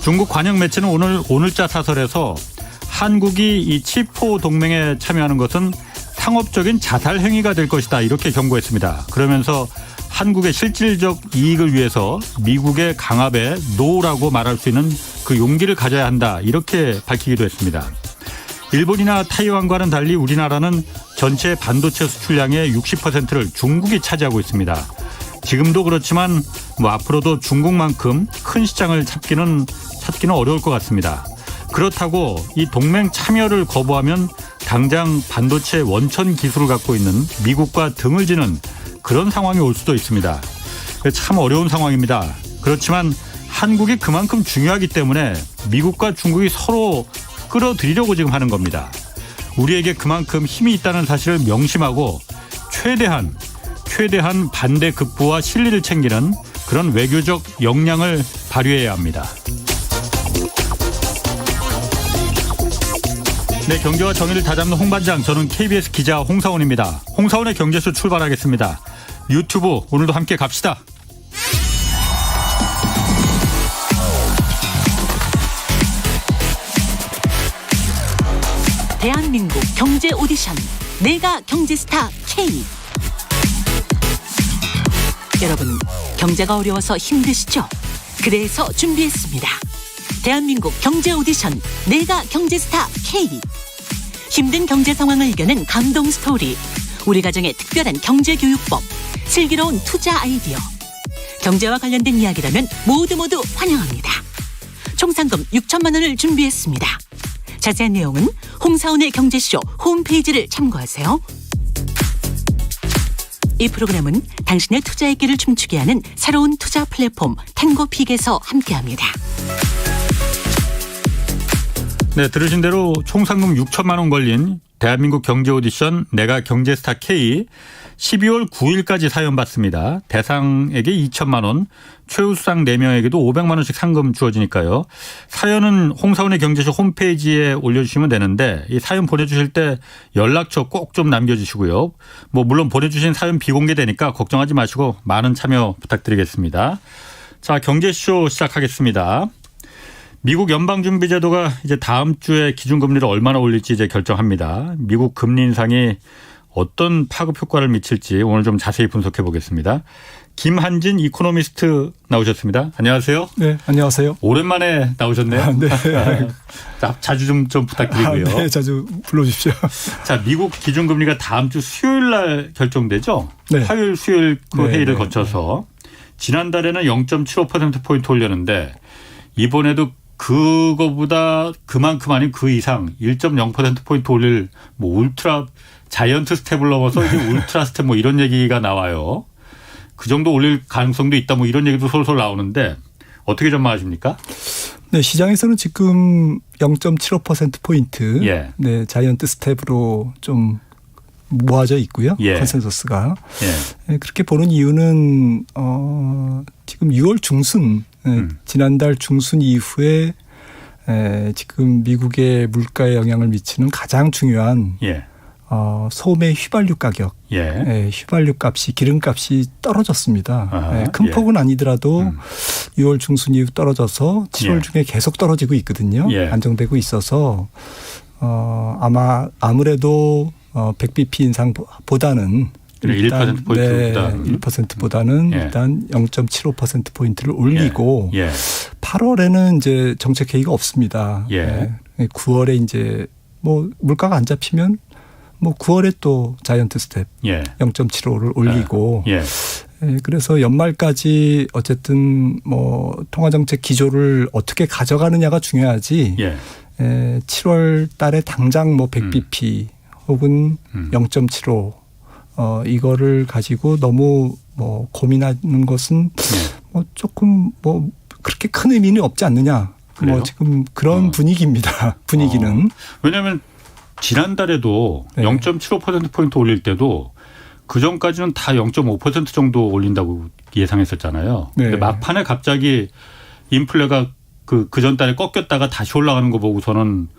중국 관영 매체는 오늘자 사설에서 한국이 이 치포 동맹에 참여하는 것은 상업적인 자살 행위가 될 것이다 이렇게 경고했습니다. 그러면서 한국의 실질적 이익을 위해서 미국의 강압에 노라고 말할 수 있는 그 용기를 가져야 한다 이렇게 밝히기도 했습니다. 일본이나 타이완과는 달리 우리나라는 전체 반도체 수출량의 60%를 중국이 차지하고 있습니다. 지금도 그렇지만 앞으로도 중국만큼 큰 시장을 찾기는 어려울 것 같습니다. 그렇다고 이 동맹 참여를 거부하면 당장 반도체 원천 기술을 갖고 있는 미국과 등을 지는 그런 상황이 올 수도 있습니다. 참 어려운 상황입니다. 그렇지만 한국이 그만큼 중요하기 때문에 미국과 중국이 서로 끌어들이려고 지금 하는 겁니다. 우리에게 그만큼 힘이 있다는 사실을 명심하고 최대한 반대 극부와 실리를 챙기는 그런 외교적 역량을 발휘해야 합니다. 네, 경제와 정의를 다잡는 홍반장, 저는 KBS 기자 홍사원입니다. 홍사원의 경제쇼 출발하겠습니다. 유튜브 오늘도 함께 갑시다. 대한민국 경제 오디션 내가 경제스타 K. 여러분, 경제가 어려워서 힘드시죠? 그래서 준비했습니다. 대한민국 경제 오디션 내가 경제스타 K. 힘든 경제 상황을 이겨낸 감동 스토리, 우리 가정의 특별한 경제교육법, 슬기로운 투자 아이디어, 경제와 관련된 이야기라면 모두 환영합니다. 총 상금 6천만 원을 준비했습니다. 자세한 내용은 홍사원의 경제쇼 홈페이지를 참고하세요. 이 프로그램은 당신의 투자의 길을 춤추게 하는 새로운 투자 플랫폼 탱고픽에서 함께합니다. 네, 들으신 대로 총 상금 6천만 원 걸린 대한민국 경제 오디션 내가 경제스타 K 12월 9일까지 사연 받습니다. 대상에게 2천만 원, 최우수상 4명에게도 500만 원씩 상금 주어지니까요. 사연은 홍사원의 경제쇼 홈페이지에 올려주시면 되는데 이 사연 보내주실 때 연락처 꼭 좀 남겨주시고요. 물론 보내주신 사연 비공개되니까 걱정하지 마시고 많은 참여 부탁드리겠습니다. 자, 경제쇼 시작하겠습니다. 미국 연방준비제도가 이제 다음 주에 기준금리를 얼마나 올릴지 이제 결정합니다. 미국 금리 인상이 어떤 파급 효과를 미칠지 오늘 좀 자세히 분석해 보겠습니다. 김한진 이코노미스트 나오셨습니다. 안녕하세요. 네, 안녕하세요. 오랜만에 나오셨네요. 네. 자주 좀 부탁드리고요. 네, 자주 불러주십시오. 자, 미국 기준금리가 다음 주 수요일 날 결정되죠? 네. 화요일, 수요일 그 회의를 거쳐서 지난달에는 0.75%포인트 올렸는데 이번에도 그거보다 그만큼 아닌 그 이상 1.0%포인트 올릴 울트라 자이언트 스텝을 넘어서 이제 울트라 스텝 이런 얘기가 나와요. 그 정도 올릴 가능성도 있다 이런 얘기도 솔솔 나오는데 어떻게 전망하십니까? 네, 시장에서는 지금 0.75%포인트 네, 자이언트 스텝으로 좀 모아져 있고요. 컨센서스가. 네, 그렇게 보는 이유는 지금 6월 중순 지난달 중순 이후에 지금 미국의 물가에 영향을 미치는 가장 중요한 소매 휘발유 가격, 휘발유 값이 기름값이 떨어졌습니다. 큰 폭은 아니더라도 6월 중순 이후 떨어져서 7월 중에 계속 떨어지고 있거든요. 안정되고 있어서 아무래도 100bp 인상보다는 일단 1%보다는 일단 0.75%포인트를 올리고 8월에는 이제 정책 회의가 없습니다. 9월에 이제 물가가 안 잡히면 9월에 또 자이언트 스텝 0.75를 올리고 그래서 연말까지 어쨌든 통화정책 기조를 어떻게 가져가느냐가 중요하지 7월 달에 당장 100bp 혹은 0.75 이거를 가지고 너무 고민하는 것은 조금 그렇게 큰 의미는 없지 않느냐. 지금 그런 분위기입니다. 분위기는. 왜냐하면 지난달에도 0.75%포인트 올릴 때도 그전까지는 다 0.5% 정도 올린다고 예상했었잖아요. 근데 막판에 갑자기 인플레가 그전 달에 꺾였다가 다시 올라가는 거 보고서는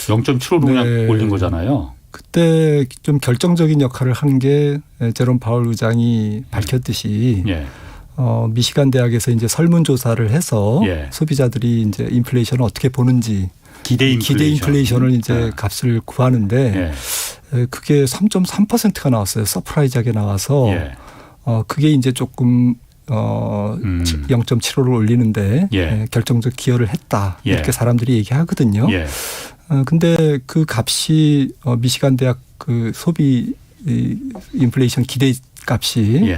0.75로 그냥 올린 거잖아요. 그때 좀 결정적인 역할을 한 게 제롬 파월 의장이 밝혔듯이 미시간 대학에서 이제 설문조사를 해서 예. 소비자들이 이제 인플레이션을 어떻게 보는지 기대 인플레이션을 이제 값을 구하는데 그게 3.3%가 나왔어요. 서프라이즈하게 나와서 그게 이제 조금 0.75를 올리는데 결정적 기여를 했다. 이렇게 사람들이 얘기하거든요. 근데 그 값이 미시간 대학 그 소비 인플레이션 기대 값이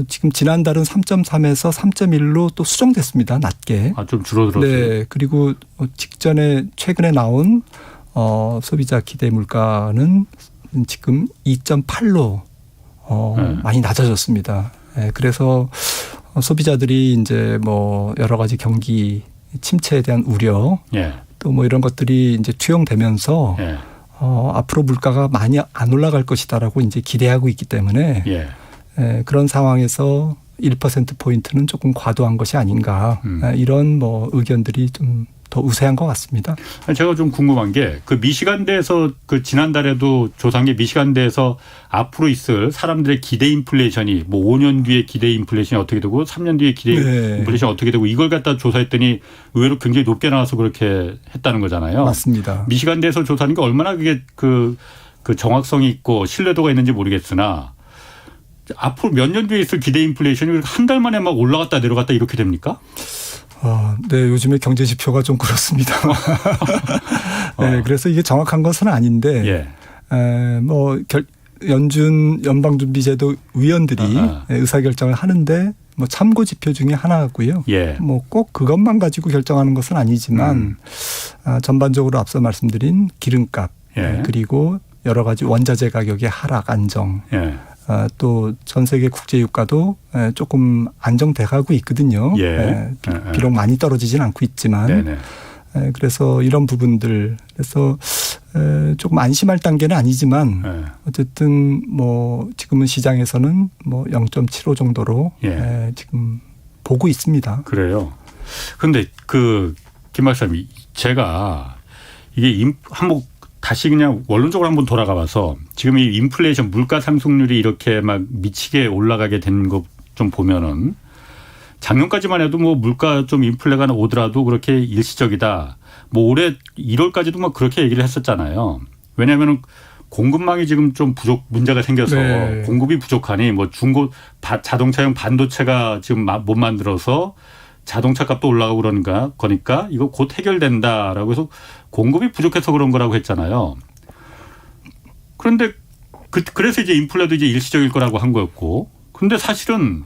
지금 지난달은 3.3에서 3.1로 또 수정됐습니다. 낮게. 좀 줄어들었어요. 네. 그리고 최근에 나온 소비자 기대 물가는 지금 2.8로 많이 낮아졌습니다. 네. 그래서 소비자들이 이제 뭐 여러 가지 경기 침체에 대한 우려 또 뭐 이런 것들이 이제 투영되면서 앞으로 물가가 많이 안 올라갈 것이다라고 이제 기대하고 있기 때문에 그런 상황에서 1%포인트는 조금 과도한 것이 아닌가 이런 뭐 의견들이 좀 더 우세한 것 같습니다. 제가 좀 궁금한 게 그 미시간대에서 그 지난달에도 조사한 게 미시간대에서 앞으로 있을 사람들의 기대 인플레이션이 뭐 5년 뒤에 기대 인플레이션이 어떻게 되고 3년 뒤에 기대 인플레이션이 어떻게 되고 이걸 갖다 조사했더니 의외로 굉장히 높게 나와서 그렇게 했다는 거잖아요. 맞습니다. 미시간대에서 조사하는 게 얼마나 그게 그 정확성이 있고 신뢰도가 있는지 모르겠으나 앞으로 몇 년 뒤에 있을 기대 인플레이션이 한 달 만에 막 올라갔다 내려갔다 이렇게 됩니까? 네, 요즘에 경제 지표가 좀 그렇습니다. 네, 그래서 이게 정확한 것은 아닌데, 뭐 연준 연방준비제도 위원들이 의사결정을 하는데 뭐 참고 지표 중에 하나고요. 뭐 꼭 그것만 가지고 결정하는 것은 아니지만 전반적으로 앞서 말씀드린 기름값 그리고 여러 가지 원자재 가격의 하락 안정. 또 전 세계 국제 유가도 조금 안정돼 가고 있거든요. 비록 많이 떨어지진 않고 있지만 그래서 이런 부분들 그래서 조금 안심할 단계는 아니지만 어쨌든 뭐 지금은 시장에서는 뭐 0.75 정도로 지금 보고 있습니다. 그래요. 그런데 김 박사님 제가 이게 한번 다시 그냥 원론적으로 한번 돌아가 봐서 지금 이 인플레이션 물가 상승률이 이렇게 막 미치게 올라가게 된 거 좀 보면은 작년까지만 해도 뭐 물가 좀 인플레가 오더라도 그렇게 일시적이다. 뭐 올해 1월까지도 막 그렇게 얘기를 했었잖아요. 왜냐하면은 공급망이 지금 좀 문제가 생겨서 공급이 부족하니 뭐 자동차용 반도체가 지금 못 만들어서 자동차 값도 올라가고 그러니까 이거 곧 해결된다라고 해서 공급이 부족해서 그런 거라고 했잖아요. 그런데 그래서 이제 인플레도 이제 일시적일 거라고 한 거였고, 근데 사실은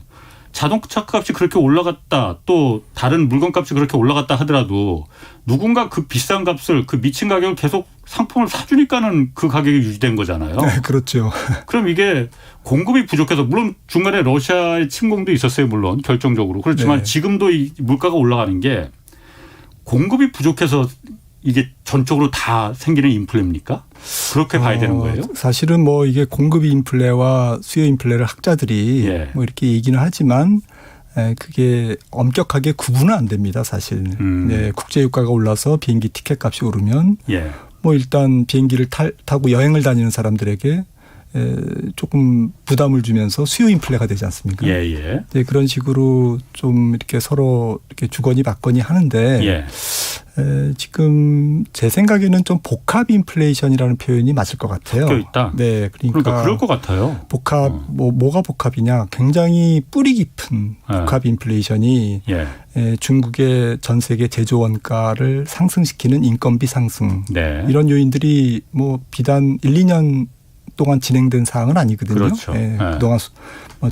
자동차 값이 그렇게 올라갔다 또 다른 물건 값이 그렇게 올라갔다 하더라도 누군가 그 비싼 값을 그 미친 가격을 계속 상품을 사주니까는 그 가격이 유지된 거잖아요. 네, 그렇죠. 그럼 이게 공급이 부족해서 물론 중간에 러시아의 침공도 있었어요. 물론 결정적으로. 그렇지만 지금도 이 물가가 올라가는 게 공급이 부족해서 이게 전적으로 다 생기는 인플레입니까? 그렇게 봐야 되는 거예요? 사실은 뭐 이게 공급 인플레와 수요 인플레를 학자들이 뭐 이렇게 얘기는 하지만 그게 엄격하게 구분은 안 됩니다. 사실. 국제 유가가 올라서 비행기 티켓 값이 오르면 뭐 일단 비행기를 타고 여행을 다니는 사람들에게 조금 부담을 주면서 수요 인플레가 되지 않습니까? 네, 그런 식으로 좀 이렇게 서로 이렇게 주거니 받거니 하는데 지금 제 생각에는 좀 복합 인플레이션이라는 표현이 맞을 것 같아요. 섞여 있다. 네, 그러니까 그럴 것 같아요. 복합 뭐가 복합이냐? 굉장히 뿌리 깊은 복합 인플레이션이 중국의 전 세계 제조 원가를 상승시키는 인건비 상승 이런 요인들이 뭐 비단 1, 2년 동안 진행된 사항은 아니거든요. 그렇죠. 그동안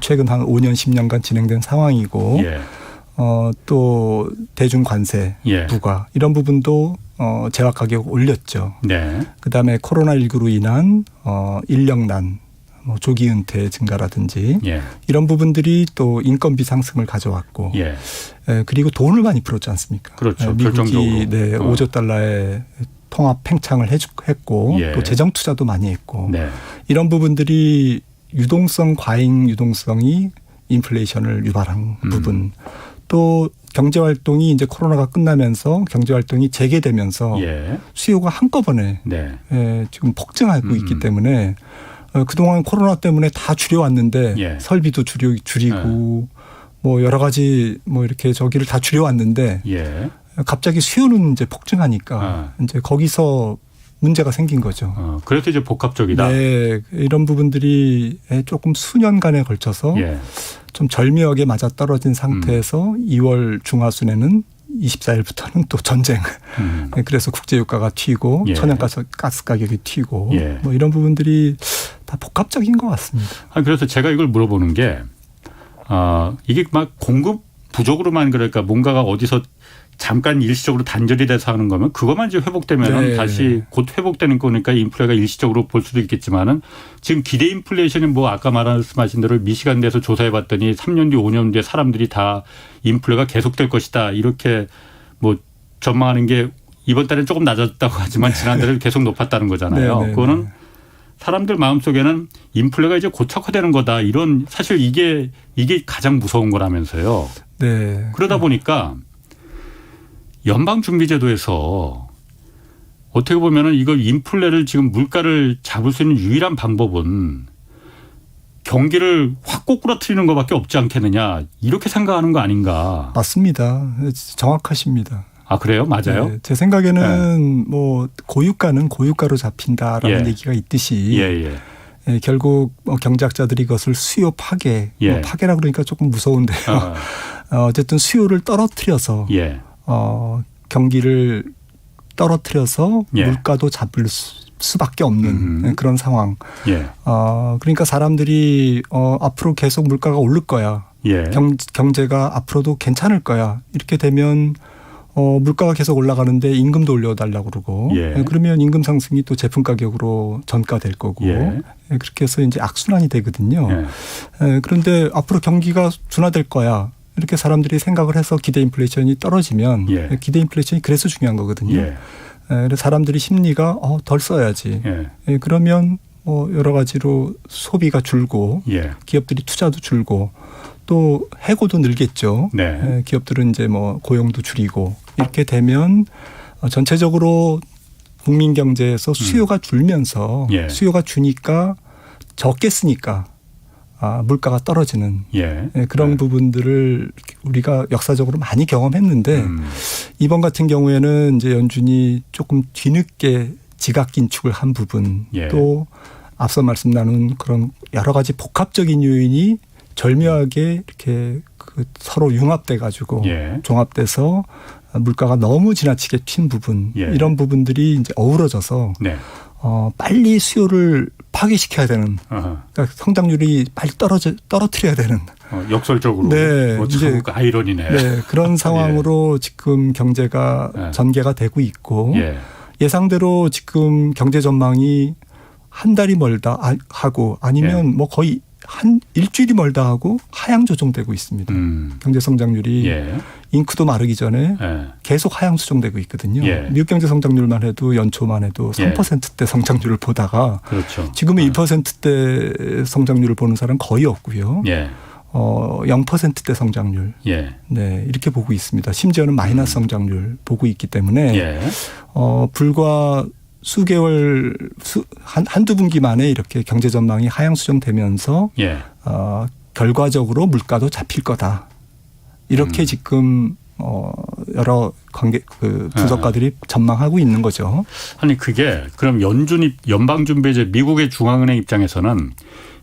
최근 한 5년, 10년간 진행된 상황이고 또 대중 관세 부과 이런 부분도 재화 가격 올렸죠. 그다음에 코로나19로 인한 인력난, 조기 은퇴 증가라든지 이런 부분들이 또 인건비 상승을 가져왔고 그리고 돈을 많이 풀었지 않습니까? 그렇죠. 미국이 5조 달러의 통합 팽창을 했고 또 재정 투자도 많이 했고 이런 부분들이 과잉 유동성이 인플레이션을 유발한 부분 또 경제활동이 이제 코로나가 끝나면서 경제활동이 재개되면서 수요가 한꺼번에 지금 폭증하고 있기 때문에 그동안 코로나 때문에 다 줄여왔는데 설비도 줄이고 뭐 여러 가지 뭐 이렇게 저기를 다 줄여왔는데 예. 갑자기 수요는 이제 폭증하니까 이제 거기서 문제가 생긴 거죠. 그래서 이제 복합적이다. 네, 이런 부분들이 조금 수년간에 걸쳐서 예. 좀 절묘하게 맞아떨어진 상태에서 2월 중하순에는 24일부터는 또 전쟁. 그래서 국제유가가 튀고 예. 천연가스 가격이 튀고 예. 뭐 이런 부분들이 다 복합적인 것 같습니다. 그래서 제가 이걸 물어보는 게 이게 막 공급 부족으로만 그러니까 뭔가가 어디서 잠깐 일시적으로 단절이 돼서 하는 거면 그것만 이제 회복되면 네. 다시 곧 회복되는 거니까 인플레가 일시적으로 볼 수도 있겠지만은 지금 기대 인플레이션이 뭐 아까 말씀하신 대로 미시간대에서 조사해 봤더니 3년 뒤 5년 뒤에 사람들이 다 인플레가 계속될 것이다 이렇게 뭐 전망하는 게 이번 달에 조금 낮았다고 하지만 지난달에 계속 높았다는 거잖아요. 네, 네, 그거는 사람들 마음속에는 인플레가 이제 고착화되는 거다 이런 사실 이게 가장 무서운 거라면서요. 네. 그러다 보니까 연방준비제도에서 어떻게 보면은 이걸 인플레를 지금 물가를 잡을 수 있는 유일한 방법은 경기를 확 꼬꾸라뜨리는 것밖에 없지 않겠느냐 이렇게 생각하는 거 아닌가. 맞습니다. 정확하십니다. 아 그래요? 맞아요? 네, 제 생각에는 뭐 고유가는 고유가로 잡힌다라는 예. 얘기가 있듯이 예. 결국 경제학자들이 이것을 수요 파괴, 예. 뭐 파괴라 그러니까 조금 무서운데요. 어쨌든 수요를 떨어뜨려서 예. 경기를 떨어뜨려서 예. 물가도 잡을 수밖에 없는 그런 상황. 예. 그러니까 사람들이 앞으로 계속 물가가 오를 거야. 예. 경제가 앞으로도 괜찮을 거야. 이렇게 되면 물가가 계속 올라가는데 임금도 올려달라고 그러고 예. 그러면 임금 상승이 또 제품 가격으로 전가될 거고 예. 그렇게 해서 이제 악순환이 되거든요. 예. 그런데 앞으로 경기가 둔화될 거야. 이렇게 사람들이 생각을 해서 기대 인플레이션이 떨어지면 예. 기대 인플레이션이 그래서 중요한 거거든요. 예. 그래서 사람들이 심리가 덜 써야지. 예. 그러면 뭐 여러 가지로 소비가 줄고 예. 기업들이 투자도 줄고 또 해고도 늘겠죠. 네. 기업들은 이제 뭐 고용도 줄이고 이렇게 되면 전체적으로 국민 경제에서 수요가 줄면서 예. 수요가 주니까 적게 쓰니까 물가가 떨어지는 예. 그런 부분들을 우리가 역사적으로 많이 경험했는데 이번 같은 경우에는 이제 연준이 조금 뒤늦게 지각 긴축을 한 부분 예. 또 앞서 말씀 나눈 그런 여러 가지 복합적인 요인이 절묘하게 이렇게 서로 융합돼 가지고 예. 종합돼서 물가가 너무 지나치게 튄 부분 예. 이런 부분들이 이제 어우러져서 네. 빨리 수요를 파괴시켜야 되는 그러니까 성장률이 빨리 떨어뜨려야 되는 역설적으로 네. 참 아이러니네. 네. 그런 상황으로 지금 경제가 전개가 되고 있고 예상대로 지금 경제 전망이 한 달이 멀다 하고 아니면 뭐 거의 한 일주일이 멀다 하고 하향 조정되고 있습니다. 경제 성장률이 잉크도 마르기 전에 계속 하향 수정되고 있거든요. 미국 경제 성장률만 해도 연초만 해도 3%대 성장률을 보다가 그렇죠. 지금은 2%대 성장률을 보는 사람 거의 없고요. 0%대 성장률. 네, 이렇게 보고 있습니다. 심지어는 마이너스 성장률 보고 있기 때문에 불과 수개월 한두 분기 만에 이렇게 경제 전망이 하향 수정되면서 결과적으로 물가도 잡힐 거다. 이렇게 지금 여러 분석가들이 전망하고 있는 거죠. 아니 그게 그럼 연방준비제 미국의 중앙은행 입장에서는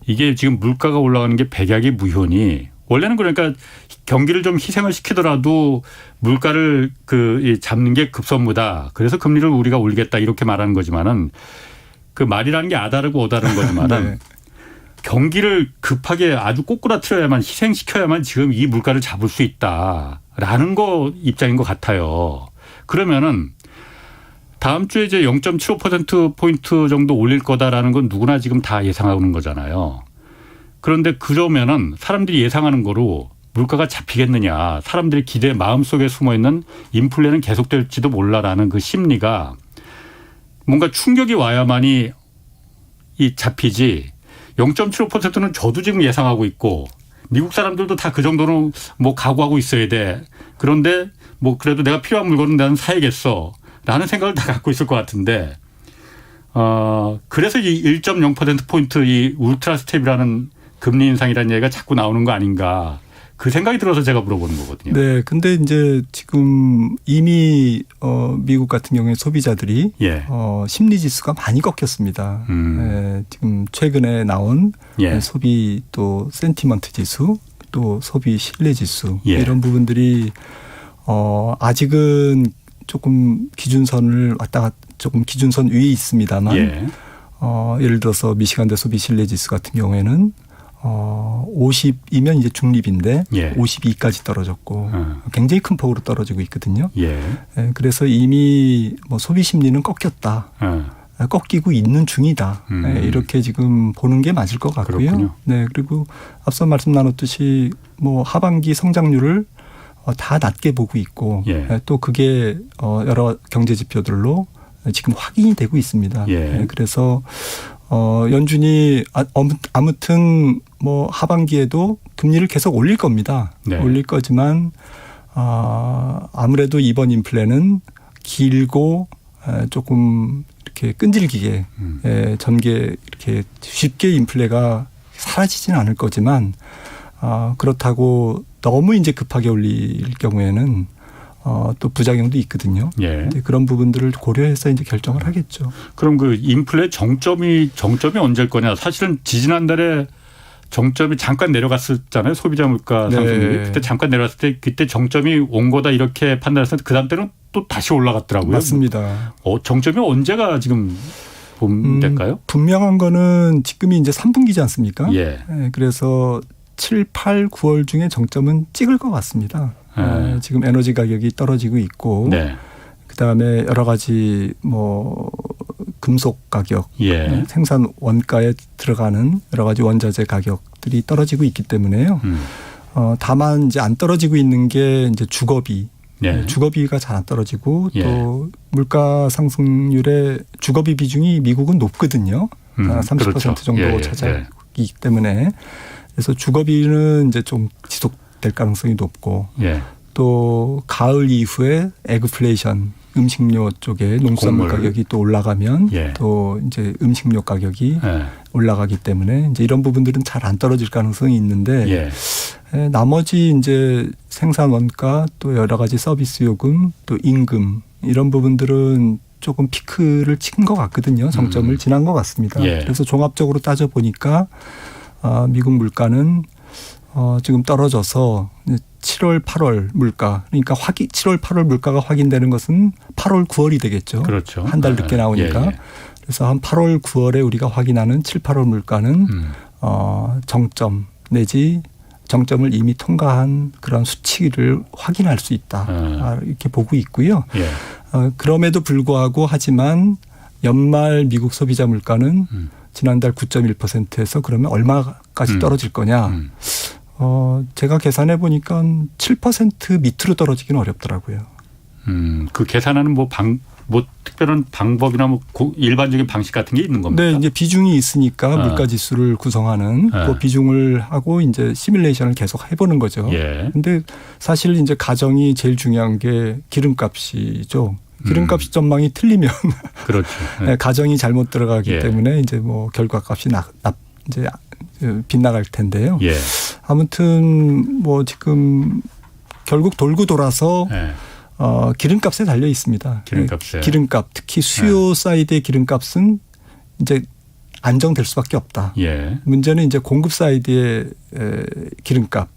이게 지금 물가가 올라가는 게 백약이 무효니 원래는 그러니까 경기를 좀 희생을 시키더라도 물가를 잡는 게 급선무다. 그래서 금리를 우리가 올리겠다 이렇게 말하는 거지만은 그 말이라는 게 아다르고 어다른 거지만은 네. 경기를 급하게 아주 꼬꾸라뜨려야만 희생시켜야만 지금 이 물가를 잡을 수 있다라는 거 입장인 것 같아요. 그러면은 다음 주에 이제 0.75%포인트 정도 올릴 거다라는 건 누구나 지금 다 예상하는 거잖아요. 그런데 그러면은 사람들이 예상하는 거로 물가가 잡히겠느냐. 사람들의 기대 마음속에 숨어있는 인플레는 계속될지도 몰라라는 그 심리가 뭔가 충격이 와야만이 이 잡히지 0.75%는 저도 지금 예상하고 있고 미국 사람들도 다 그 정도는 뭐 각오하고 있어야 돼. 그런데 뭐 그래도 내가 필요한 물건은 나는 사야겠어. 라는 생각을 다 갖고 있을 것 같은데 그래서 이 1.0%포인트 이 울트라 스텝이라는 금리 인상이라는 얘기가 자꾸 나오는 거 아닌가. 그 생각이 들어서 제가 물어보는 거거든요. 네. 근데 이제 지금 이미 미국 같은 경우에 소비자들이 예. 심리 지수가 많이 꺾였습니다. 지금 최근에 나온 예. 소비 또 센티먼트 지수 또 소비 신뢰 지수 예. 이런 부분들이 아직은 조금 기준선을 조금 기준선 위에 있습니다만 예. 예를 들어서 미시간대 소비 신뢰 지수 같은 경우에는 50이면 이제 중립인데 예. 52까지 떨어졌고 굉장히 큰 폭으로 떨어지고 있거든요. 예. 그래서 이미 뭐 소비 심리는 꺾였다. 꺾이고 있는 중이다. 이렇게 지금 보는 게 맞을 것 같고요. 그렇군요. 네. 그리고 앞서 말씀 나눴듯이 뭐 하반기 성장률을 다 낮게 보고 있고 예. 또 그게 여러 경제 지표들로 지금 확인이 되고 있습니다. 예. 그래서 연준이 아무튼 뭐 하반기에도 금리를 계속 올릴 겁니다. 네. 올릴 거지만 아무래도 이번 인플레는 길고 조금 이렇게 끈질기게 전개 이렇게 쉽게 인플레가 사라지지는 않을 거지만 그렇다고 너무 이제 급하게 올릴 경우에는 또 부작용도 있거든요. 예. 그런 부분들을 고려해서 이제 결정을 하겠죠. 그럼 그 인플레 정점이 언제일 거냐? 사실은 지지난달에 정점이 잠깐 내려갔었잖아요. 소비자 물가 상승률이. 네. 그때 잠깐 내려갔을 때 그때 정점이 온 거다 이렇게 판단했을 때 그다음 때는 또 다시 올라갔더라고요. 맞습니다. 정점이 언제가 지금 보면 될까요? 분명한 거는 지금이 이제 3분기지 않습니까? 예. 그래서 7, 8, 9월 중에 정점은 찍을 것 같습니다. 지금 에너지 가격이 떨어지고 있고 네. 그다음에 여러 가지 뭐 금속 가격, 예. 생산 원가에 들어가는 여러 가지 원자재 가격들이 떨어지고 있기 때문에요. 다만 이제 안 떨어지고 있는 게 이제 주거비. 네. 주거비가 잘 안 떨어지고 예. 또 물가 상승률의 주거비 비중이 미국은 높거든요. 30% 그렇죠. 정도 예, 예, 차지하기 때문에 그래서 주거비는 이제 좀 지속될 가능성이 높고 또 가을 이후에 에그플레이션 음식료 쪽에 농수산물 가격이 또 올라가면 또 이제 음식료 가격이 올라가기 때문에 이제 이런 부분들은 잘 안 떨어질 가능성이 있는데 나머지 이제 생산 원가 또 여러 가지 서비스 요금 또 임금 이런 부분들은 조금 피크를 친 것 같거든요. 정점을 지난 것 같습니다. 그래서 종합적으로 따져 보니까 미국 물가는 지금 떨어져서 7월, 8월 물가 그러니까 7월, 8월 물가가 확인되는 것은 8월, 9월이 되겠죠. 그렇죠. 한 달 늦게 나오니까. 그래서 한 8월, 9월에 우리가 확인하는 7, 8월 물가는 정점 내지 정점을 이미 통과한 그런 수치를 확인할 수 있다. 이렇게 보고 있고요. 그럼에도 불구하고 하지만 연말 미국 소비자 물가는 지난달 9.1%에서 그러면 얼마까지 떨어질 거냐. 제가 계산해 보니까 7% 밑으로 떨어지기는 어렵더라고요. 그 계산하는 뭐 특별한 방법이나 뭐 일반적인 방식 같은 게 있는 겁니까? 네, 이제 비중이 있으니까 물가 지수를 구성하는 그 비중을 하고 이제 시뮬레이션을 계속 해보는 거죠. 근데 사실 이제 가정이 제일 중요한 게 기름값이죠. 기름값 전망이 틀리면 그렇죠. 가정이 잘못 들어가기 때문에 이제 뭐 결과값이 이제 빗나갈 텐데요. 아무튼 뭐 지금 결국 돌고 돌아서 기름값에 달려 있습니다. 기름값 특히 수요 사이드의 기름값은 이제 안정될 수밖에 없다. 문제는 이제 공급 사이드의 기름값,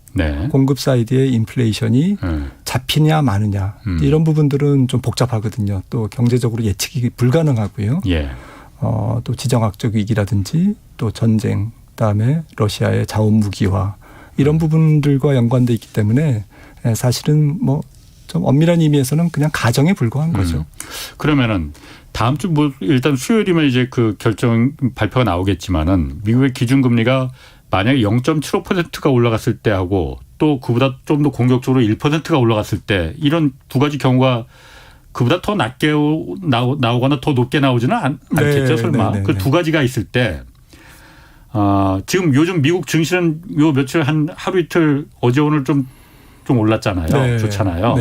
공급 사이드의 인플레이션이 잡히냐 마느냐 이런 부분들은 좀 복잡하거든요. 또 경제적으로 예측이 불가능하고요. 또 지정학적 위기라든지 또 전쟁, 그다음에 러시아의 자원 무기화 이런 부분들과 연관돼 있기 때문에 사실은 뭐 좀 엄밀한 의미에서는 그냥 가정에 불과한 거죠. 그러면은 다음 주 뭐 일단 수요일이면 이제 그 결정 발표가 나오겠지만은 미국의 기준금리가 만약에 0.75%가 올라갔을 때 하고 또 그보다 좀 더 공격적으로 1%가 올라갔을 때 이런 두 가지 경우가 그보다 더 낮게 나오거나 더 높게 나오지는 않겠죠, 설마. 그 두 가지가 있을 때 지금 요즘 미국 증시는 요 며칠 하루 이틀 어제 오늘 좀 올랐잖아요. 좋잖아요.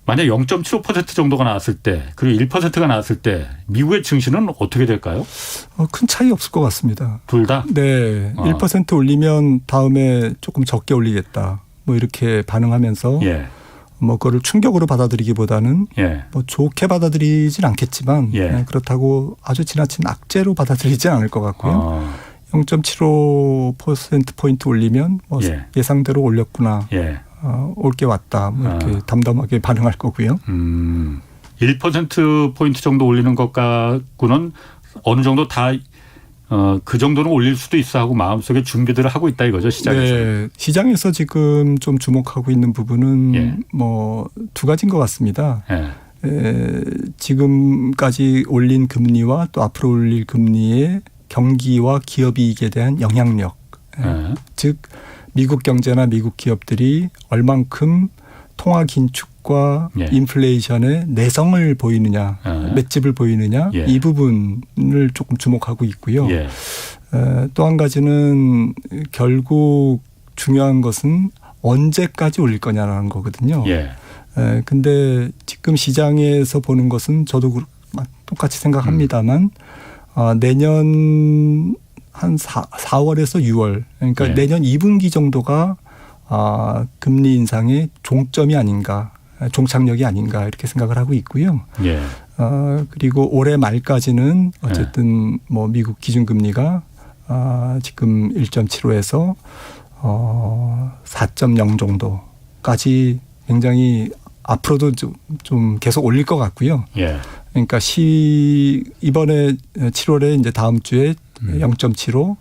만약 0.75% 정도가 나왔을 때 그리고 1%가 나왔을 때 미국의 증시는 어떻게 될까요? 큰 차이 없을 것 같습니다. 둘 다? 네. 1% 올리면 다음에 조금 적게 올리겠다. 뭐 이렇게 반응하면서 예. 뭐 그거를 충격으로 받아들이기보다는 예. 뭐 좋게 받아들이진 않겠지만 예. 그렇다고 아주 지나친 악재로 받아들이진 않을 것 같고요. 0.75%포인트 올리면 뭐 예. 예상대로 올렸구나. 예. 올 게 왔다. 뭐 이렇게 담담하게 반응할 거고요. 1%포인트 정도 올리는 것 갖고는 어느 정도 다 그 정도는 올릴 수도 있어 하고 마음속에 준비들을 하고 있다 이거죠, 시장에서. 네. 시장에서 지금 좀 주목하고 있는 부분은 예. 뭐 두 가지인 것 같습니다. 예. 지금까지 올린 금리와 또 앞으로 올릴 금리의 경기와 기업이익에 대한 영향력. 예. 즉 미국 경제나 미국 기업들이 얼만큼 통화 긴축과 예. 인플레이션의 내성을 보이느냐, 예. 맷집을 보이느냐 예. 이 부분을 조금 주목하고 있고요. 예. 또 한 가지는 결국 중요한 것은 언제까지 올릴 거냐라는 거거든요. 예. 근데 지금 시장에서 보는 것은 저도 똑같이 생각합니다만 내년 한 4월에서 6월 그러니까 예. 내년 2분기 정도가 금리 인상의 종점이 아닌가, 종착역이 아닌가 이렇게 생각을 하고 있고요. 예. 그리고 올해 말까지는 어쨌든 뭐 미국 기준금리가 지금 1.75에서 4.0 정도까지 굉장히 앞으로도 좀 계속 올릴 것 같고요. 예. 그러니까 이번에 7월에 이제 다음 주에 0.75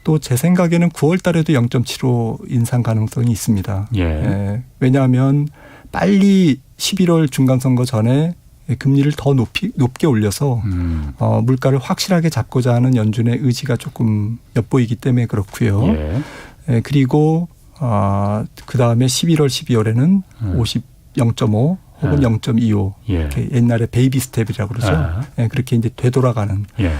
또 제 생각에는 9월 달에도 0.75 인상 가능성이 있습니다. 예. 왜냐하면 빨리 11월 중간선거 전에 금리를 더 높게 올려서 물가를 확실하게 잡고자 하는 연준의 의지가 조금 엿보이기 때문에 그렇고요. 예. 그리고 그다음에 11월, 12월에는 0.5 혹은 0.25 예. 이렇게 옛날에 베이비 스텝이라고 그러죠. 그렇게 이제 되돌아가는. 예.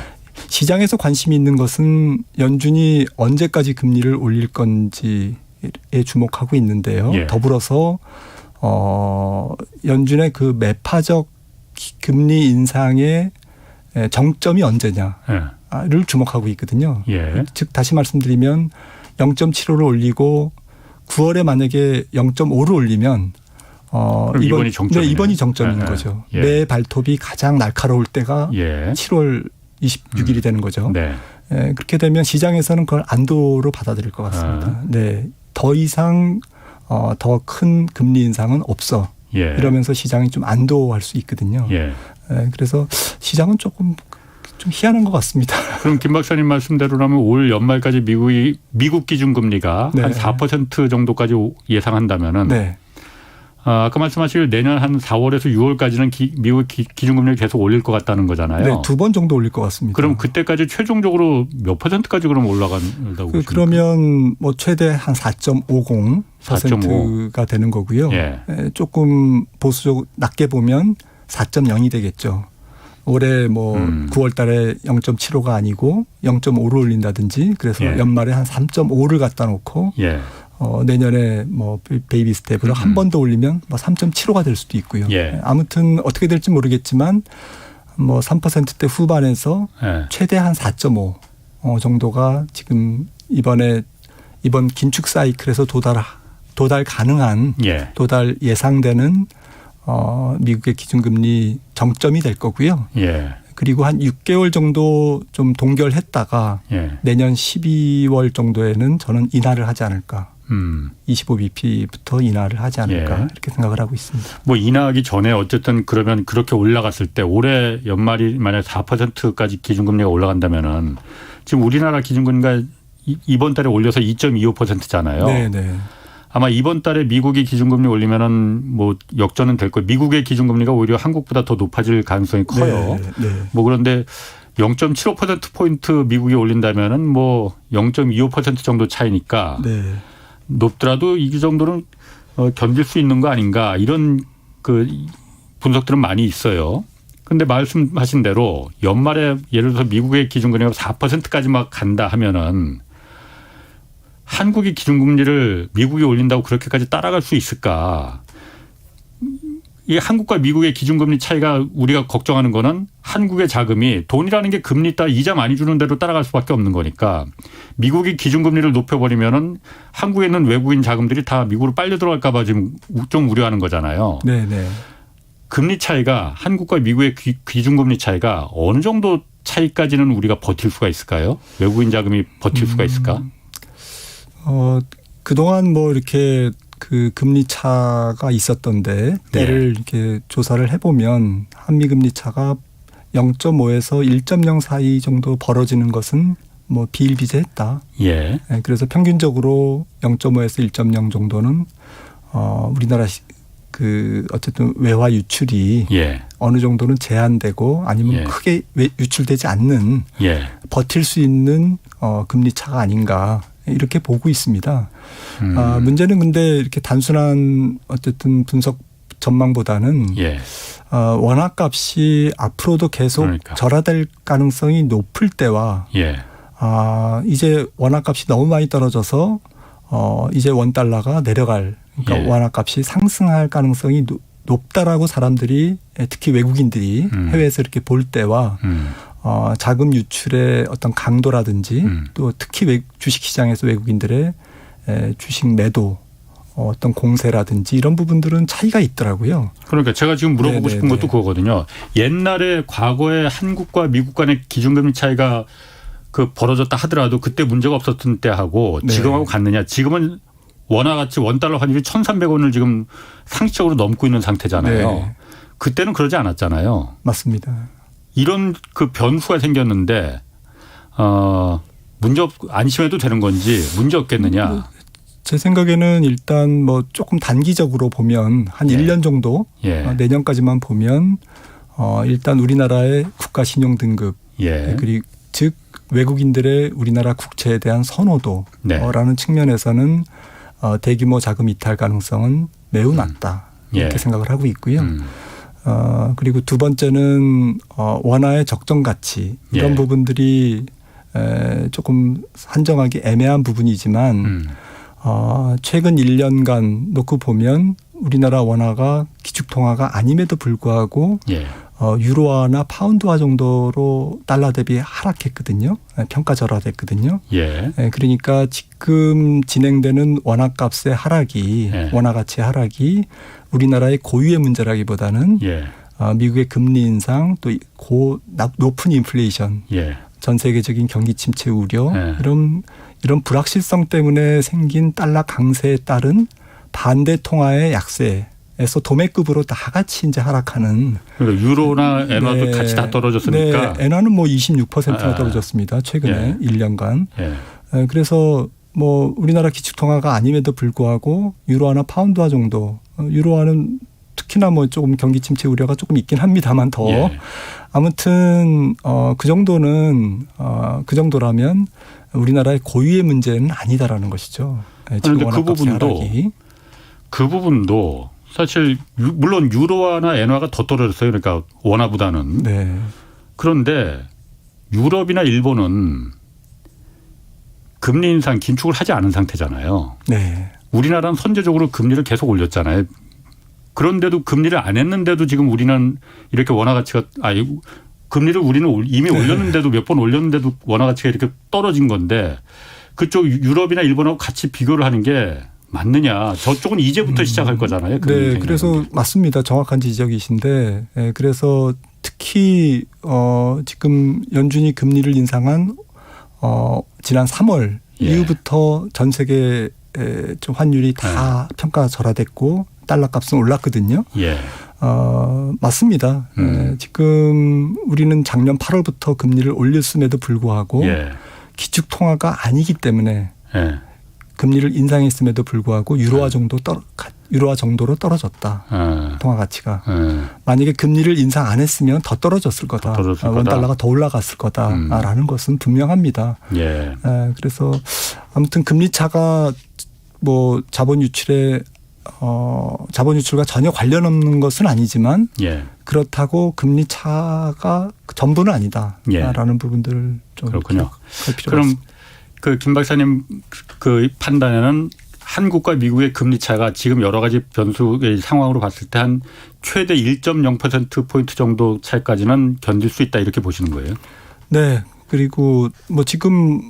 시장에서 관심이 있는 것은 연준이 언제까지 금리를 올릴 건지에 주목하고 있는데요. 예. 더불어서 연준의 그 매파적 금리 인상의 정점이 언제냐를 주목하고 있거든요. 예. 즉 다시 말씀드리면 0.75를 올리고 9월에 만약에 0.5를 올리면 이번이 정점이네요. 네, 이번이 정점인 거죠. 예. 매 발톱이 가장 날카로울 때가 예. 7월 26일이 되는 거죠. 네. 그렇게 되면 시장에서는 그걸 안도로 받아들일 것 같습니다. 네, 더 이상 더 큰 금리 인상은 없어. 예. 이러면서 시장이 좀 안도할 수 있거든요. 예. 그래서 시장은 조금 좀 희한한 것 같습니다. 그럼 김 박사님 말씀대로라면 올 연말까지 미국 기준금리가 네. 한 4% 정도까지 예상한다면은 네. 아까 말씀하신 내년 한 4월에서 6월까지는 미국 기준금리를 계속 올릴 것 같다는 거잖아요. 네, 2번 정도 올릴 것 같습니다. 그럼 그때까지 최종적으로 몇 %까지 그럼 올라간다고 보십니까? 그러면 뭐 최대 한 4.50%가 되는 거고요. 예. 조금 보수적 낮게 보면 4.0이 되겠죠. 올해 뭐 9월 달에 0.75가 아니고 0.5를 올린다든지 그래서 예. 연말에 한 3.5를 갖다 놓고 예. 내년에 뭐 베이비 스텝으로 한 번 더 올리면 뭐 3.75가 될 수도 있고요. 예. 아무튼 어떻게 될지 모르겠지만 뭐 3%대 후반에서 예. 최대 한 4.5 정도가 지금 이번 긴축 사이클에서 도달 가능한 예. 도달 예상되는 미국의 기준금리 정점이 될 거고요. 예. 그리고 한 6개월 정도 좀 동결했다가 예. 내년 12월 정도에는 저는 인하를 하지 않을까. 25bp부터 인하를 하지 않을까 예. 이렇게 생각을 하고 있습니다. 뭐 인하하기 전에 어쨌든 그러면 그렇게 올라갔을 때 올해 연말이 만약 4%까지 기준금리가 올라간다면은 지금 우리나라 기준금리가 이번 달에 올려서 2.25%잖아요. 네네. 아마 이번 달에 미국이 기준금리 올리면은 뭐 역전은 될 거예요. 미국의 기준금리가 오히려 한국보다 더 높아질 가능성이 커요. 네, 네. 뭐 그런데 0.75%포인트 미국이 올린다면은 뭐 0.25% 정도 차이니까 네. 높더라도 이 정도는 견딜 수 있는 거 아닌가 이런 그 분석들은 많이 있어요. 그런데 말씀하신 대로 연말에 예를 들어서 미국의 기준금리가 4%까지 막 간다 하면은 한국이 기준금리를 미국이 올린다고 그렇게까지 따라갈 수 있을까? 이 한국과 미국의 기준금리 차이가 우리가 걱정하는 거는 한국의 자금이 돈이라는 게 금리 따라 이자 많이 주는 대로 따라갈 수밖에 없는 거니까 미국이 기준금리를 높여버리면은 한국에 있는 외국인 자금들이 다 미국으로 빨려 들어갈까 봐 지금 좀 우려하는 거잖아요. 네네. 금리 차이가 한국과 미국의 기준금리 차이가 어느 정도 차이까지는 우리가 버틸 수가 있을까요? 외국인 자금이 버틸 수가 있을까? 그동안 뭐 이렇게 그 금리 차가 있었던데 때를 이렇게 조사를 해보면 한미 금리 차가 0.5에서 1.0 사이 정도 벌어지는 것은 뭐 비일비재했다. 예. 그래서 평균적으로 0.5에서 1.0 정도는 우리나라 그 어쨌든 외화 유출이 어느 정도는 제한되고 아니면 크게 유출되지 않는 버틸 수 있는 금리 차가 아닌가 이렇게 보고 있습니다. 문제는 근데 이렇게 단순한 어쨌든 분석 전망보다는 원화값이 앞으로도 계속 절하될 가능성이 높을 때와 이제 원화값이 너무 많이 떨어져서 이제 원달러가 내려갈 그러니까 원화값이 상승할 가능성이 높다라고 사람들이 특히 외국인들이 해외에서 이렇게 볼 때와 자금 유출의 어떤 강도라든지 또 특히 주식시장에서 외국인들의 주식 매도 어떤 공세라든지 이런 부분들은 차이가 있더라고요. 그러니까 제가 지금 물어보고 싶은 것도 그거거든요. 옛날에 과거에 한국과 미국 간의 기준금리 차이가 그 벌어졌다 하더라도 그때 문제가 없었던 때하고 지금하고 같느냐. 지금은 원화가치 원달러 환율이 1,300원을 지금 상식적으로 넘고 있는 상태잖아요. 그때는 그러지 않았잖아요. 맞습니다. 이런 그 변수가 생겼는데 문제 안심해도 되는 건지 문제 없겠느냐. 제 생각에는 일단 뭐 조금 단기적으로 보면 한 1년 정도 내년까지만 보면 일단 우리나라의 국가 신용 등급 그리고 즉 외국인들의 우리나라 국채에 대한 선호도라는 측면에서는 대규모 자금 이탈 가능성은 매우 낮다 이렇게 생각을 하고 있고요. 그리고 두 번째는 원화의 적정 가치 이런 부분들이 조금 산정하기 애매한 부분이지만 최근 1년간 놓고 보면 우리나라 원화가 기축통화가 아님에도 불구하고 유로화나 파운드화 정도로 달러 대비 하락했거든요. 평가절하됐거든요. 그러니까 지금 진행되는 원화값의 하락이 원화 가치의 하락이 우리나라의 고유의 문제라기보다는 미국의 금리 인상 또 높은 인플레이션 전 세계적인 경기 침체 우려 이런 불확실성 때문에 생긴 달러 강세에 따른 반대 통화의 약세에서 도매급으로 다 같이 이제 하락하는. 그러니까 유로나 엔화도 같이 다 떨어졌으니까. 엔화는 뭐 26%나 떨어졌습니다. 최근에 1년간. 그래서 뭐 우리나라 기축통화가 아님에도 불구하고 유로화나 파운드화 정도. 유로화는 특히나 뭐 조금 경기 침체 우려가 조금 있긴 합니다만 더 아무튼 그 정도는 그 정도라면 우리나라의 고유의 문제는 아니다라는 것이죠. 그런데 그 부분도 사실 물론 유로화나 엔화가 더 떨어졌어요. 그러니까 원화보다는. 그런데 유럽이나 일본은 금리 인상 긴축을 하지 않은 상태잖아요. 우리나라는 선제적으로 금리를 계속 올렸잖아요. 그런데도 금리를 안 했는데도 지금 우리는 이렇게 원화 가치가 금리를 우리는 이미 올렸는데도 몇 번 올렸는데도 원화 가치가 이렇게 떨어진 건데 그쪽 유럽이나 일본하고 같이 비교를 하는 게 맞느냐. 저쪽은 이제부터 시작할 거잖아요. 그래서 맞습니다. 정확한 지적이신데 그래서 특히 지금 연준이 금리를 인상한 지난 3월 이후부터 전 세계 좀 환율이 다 평가절하됐고 달러 값은 올랐거든요. 맞습니다. 지금 우리는 작년 8월부터 금리를 올렸음에도 불구하고 기축통화가 아니기 때문에 금리를 인상했음에도 불구하고 유로화 정도로 떨어졌다. 통화 가치가. 만약에 금리를 인상 안 했으면 더 떨어졌을 거다. 원달러가 더 올라갔을 거다라는 것은 분명합니다. 그래서 아무튼 금리 차가 뭐 자본 유출과 전혀 관련 없는 것은 아니지만 그렇다고 금리 차가 전부는 아니다라는 부분들을 좀 그렇군요. 기억할 필요가 그럼 있습니다. 그 김 박사님 그 판단에는 한국과 미국의 금리 차가 지금 여러 가지 변수의 상황으로 봤을 때 한 최대 1.0%포인트 정도 차이까지는 견딜 수 있다 이렇게 보시는 거예요? 네. 그리고 뭐 지금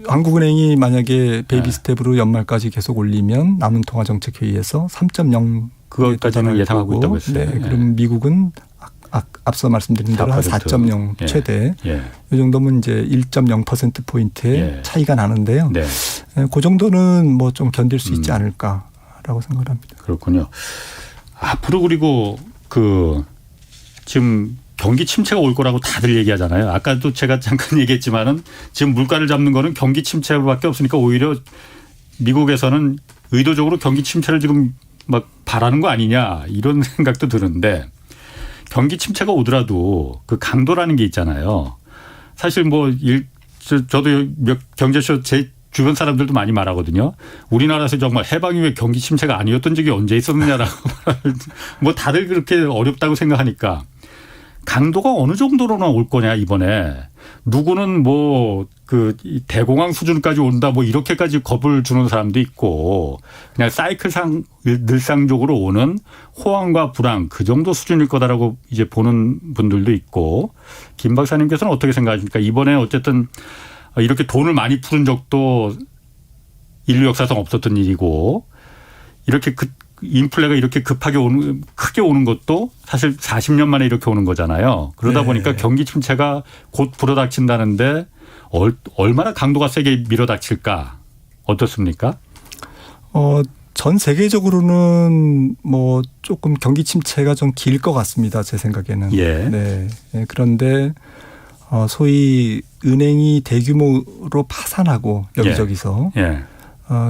한국은행이 만약에 베이비 스텝으로 연말까지 계속 올리면 남은통화정책회의에서 3.0 그것까지는 예상하고 있다고 했어요. 네. 그럼 미국은 앞서 말씀드린 대로 한 4.0 최대. 이 정도면 이제 1.0%포인트의 차이가 나는데요. 네. 그 정도는 뭐 좀 견딜 수 있지 않을까라고 생각합니다. 그렇군요. 앞으로 그리고 지금 경기 침체가 올 거라고 다들 얘기하잖아요. 아까도 제가 잠깐 얘기했지만은 지금 물가를 잡는 거는 경기 침체밖에 없으니까 오히려 미국에서는 의도적으로 경기 침체를 지금 막 바라는 거 아니냐 이런 생각도 드는데 경기 침체가 오더라도 그 강도라는 게 있잖아요. 사실 저도 경제쇼 제 주변 사람들도 많이 말하거든요. 우리나라에서 정말 해방 이후에 경기 침체가 아니었던 적이 언제 있었느냐라고 뭐 다들 그렇게 어렵다고 생각하니까 강도가 어느 정도로나 올 거냐 이번에 누구는 대공황 수준까지 온다 이렇게까지 겁을 주는 사람도 있고 그냥 사이클상 늘상적으로 오는 호황과 불황 그 정도 수준일 거다라고 이제 보는 분들도 있고 김 박사님께서는 어떻게 생각하십니까? 이번에 어쨌든 이렇게 돈을 많이 푸는 적도 인류 역사상 없었던 일이고 이렇게 인플레가 이렇게 급하게 크게 오는 것도 사실 40년 만에 이렇게 오는 거잖아요. 그러다 보니까 경기 침체가 곧 불어닥친다는데 얼마나 강도가 세게 밀어닥칠까 어떻습니까? 전 세계적으로는 뭐 조금 경기 침체가 좀 길 것 같습니다. 제 생각에는. 네. 그런데 소위 은행이 대규모로 파산하고 여기저기서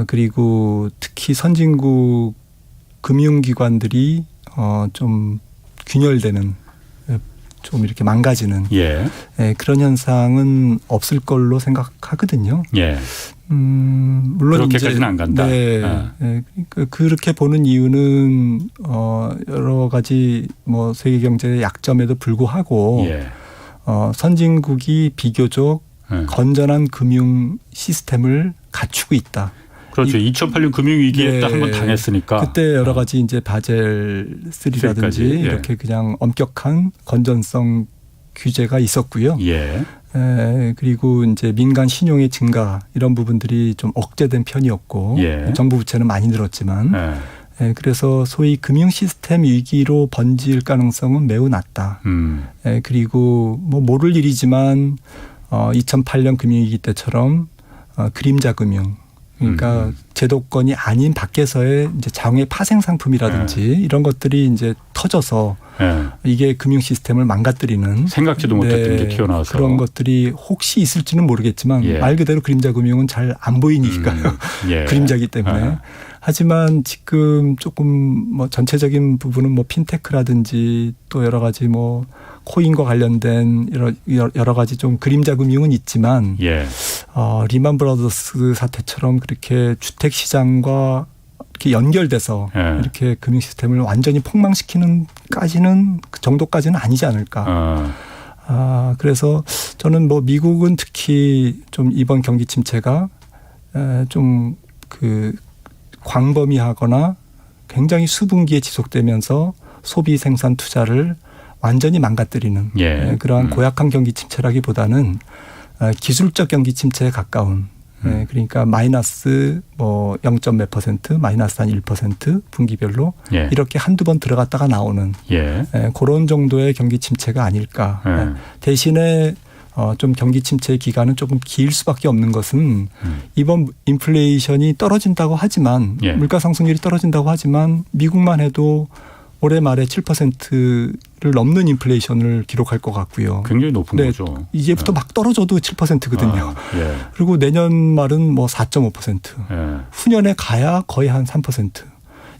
그리고 특히 선진국 금융기관들이 좀 균열되는 좀 이렇게 망가지는 그런 현상은 없을 걸로 생각하거든요. 물론 그렇게까지는 안 간다. 그렇게 보는 이유는 여러 가지 세계 경제의 약점에도 불구하고 선진국이 비교적 건전한 금융 시스템을 갖추고 있다. 그렇죠. 2008년 금융위기에 딱 한번 당했으니까. 그때 여러 가지 이제 바젤 3라든지 이렇게 그냥 엄격한 건전성 규제가 있었고요. 그리고 이제 민간 신용의 증가 이런 부분들이 좀 억제된 편이었고 정부 부채는 많이 늘었지만 그래서 소위 금융 시스템 위기로 번질 가능성은 매우 낮다. 그리고 모를 일이지만 2008년 금융위기 때처럼 그림자 금융 그러니까 제도권이 아닌 밖에서의 이제 장외 파생 상품이라든지 이런 것들이 이제 터져서 이게 금융 시스템을 망가뜨리는 생각지도 못했던 게 튀어나와서 그런 것들이 혹시 있을지는 모르겠지만 말 그대로 그림자 금융은 잘 안 보이니까요. 그림자이기 때문에. 하지만 지금 조금 전체적인 부분은 핀테크라든지 또 여러 가지 코인과 관련된 여러 가지 좀 그림자 금융은 있지만 리만 브라더스 사태처럼 그렇게 주택 시장과 이렇게 연결돼서 이렇게 금융 시스템을 완전히 폭망시키는 그 정도까지는 아니지 않을까. 그래서 저는 미국은 특히 좀 이번 경기 침체가 좀 광범위하거나 굉장히 수분기에 지속되면서 소비 생산 투자를 완전히 망가뜨리는 그러한 고약한 경기 침체라기보다는 기술적 경기 침체에 가까운 그러니까 마이너스 0.몇 %, 마이너스 한 1% 분기별로 이렇게 한두 번 들어갔다가 나오는 그런 정도의 경기 침체가 아닐까. 대신에 좀 경기 침체 기간은 조금 길 수밖에 없는 것은 이번 인플레이션이 떨어진다고 하지만 물가 상승률이 떨어진다고 하지만 미국만 해도 올해 말에 7%를 넘는 인플레이션을 기록할 것 같고요. 굉장히 높은 거죠. 이제부터 막 떨어져도 7%거든요. 그리고 내년 말은 4.5%. 후년에 가야 거의 한 3%.